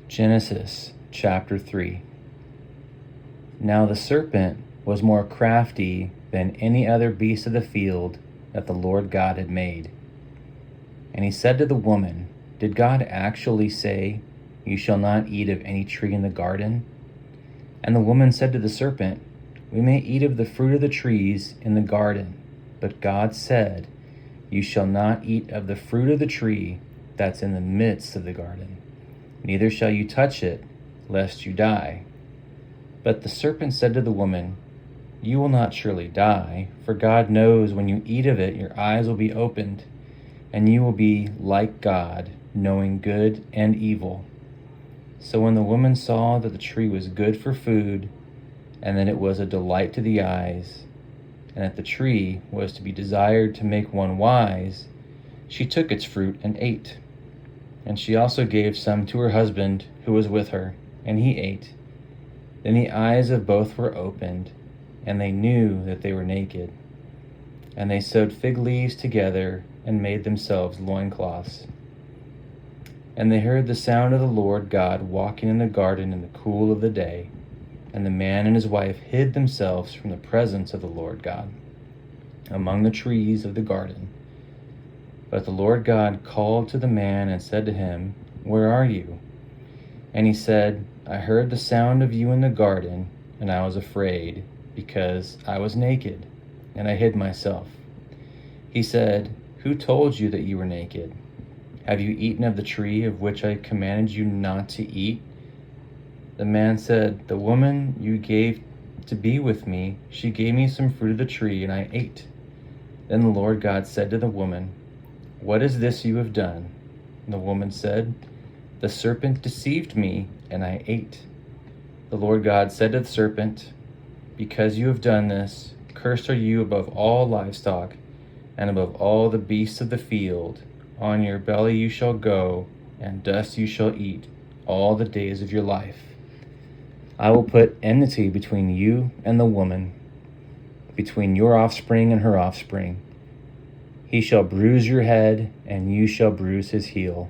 Genesis chapter 3. Now the serpent was more crafty than any other beast of the field that the Lord God had made. And he said to the woman, Did God actually say, You shall not eat of any tree in the garden? And the woman said to the serpent, We may eat of the fruit of the trees in the garden, but God said, You shall not eat of the fruit of the tree that's in the midst of the garden, neither shall you touch it, lest you die. But the serpent said to the woman, You will not surely die, for God knows when you eat of it, your eyes will be opened, and you will be like God, knowing good and evil. So when the woman saw that the tree was good for food, and that it was a delight to the eyes, and that the tree was to be desired to make one wise, she took its fruit and ate. And she also gave some to her husband who was with her, and he ate. Then the eyes of both were opened, and they knew that they were naked. And they sewed fig leaves together and made themselves loincloths. And they heard the sound of the Lord God walking in the garden in the cool of the day. And the man and his wife hid themselves from the presence of the Lord God among the trees of the garden. But the Lord God called to the man and said to him, Where are you? And he said, I heard the sound of you in the garden, and I was afraid, because I was naked, and I hid myself. He said, Who told you that you were naked? Have you eaten of the tree of which I commanded you not to eat? The man said, The woman you gave to be with me, she gave me some fruit of the tree, and I ate. Then the Lord God said to the woman, What is this you have done? And the woman said, The serpent deceived me, and I ate. The Lord God said to the serpent, Because you have done this, cursed are you above all livestock, and above all the beasts of the field. On your belly you shall go, and dust you shall eat all the days of your life. I will put enmity between you and the woman, between your offspring and her offspring. He shall bruise your head, and you shall bruise his heel.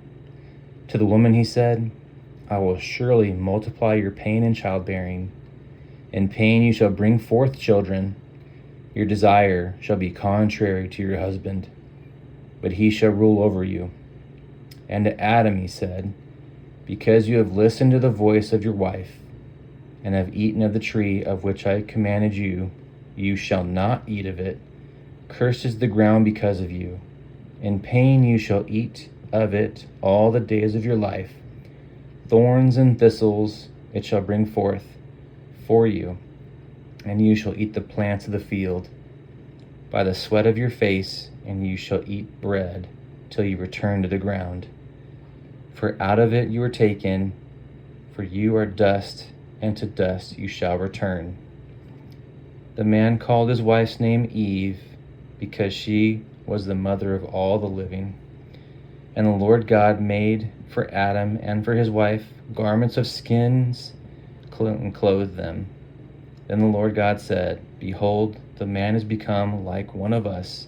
To the woman he said, I will surely multiply your pain in childbearing. In pain you shall bring forth children. Your desire shall be contrary to your husband, but he shall rule over you. And to Adam he said, Because you have listened to the voice of your wife, and have eaten of the tree of which I commanded you, you shall not eat of it. Cursed is the ground because of you. In pain you shall eat of it all the days of your life. Thorns and thistles it shall bring forth for you, and you shall eat the plants of the field. By the sweat of your face, and you shall eat bread till you return to the ground. For out of it you were taken, for you are dust, and to dust you shall return. The man called his wife's name Eve, because she was the mother of all the living. And the Lord God made for Adam and for his wife garments of skins and clothed them. Then the Lord God said, Behold, the man is become like one of us,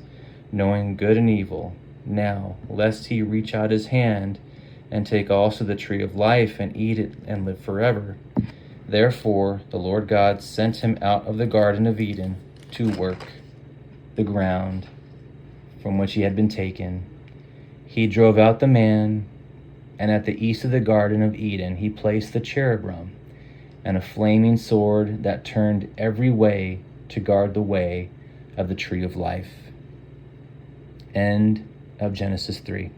knowing good and evil. Now, lest he reach out his hand and take also the tree of life and eat it and live forever. Therefore the Lord God sent him out of the Garden of Eden to work the ground from which he had been taken. He drove out the man, and at the east of the Garden of Eden he placed the cherubim and a flaming sword that turned every way to guard the way of the tree of life. End of Genesis 3.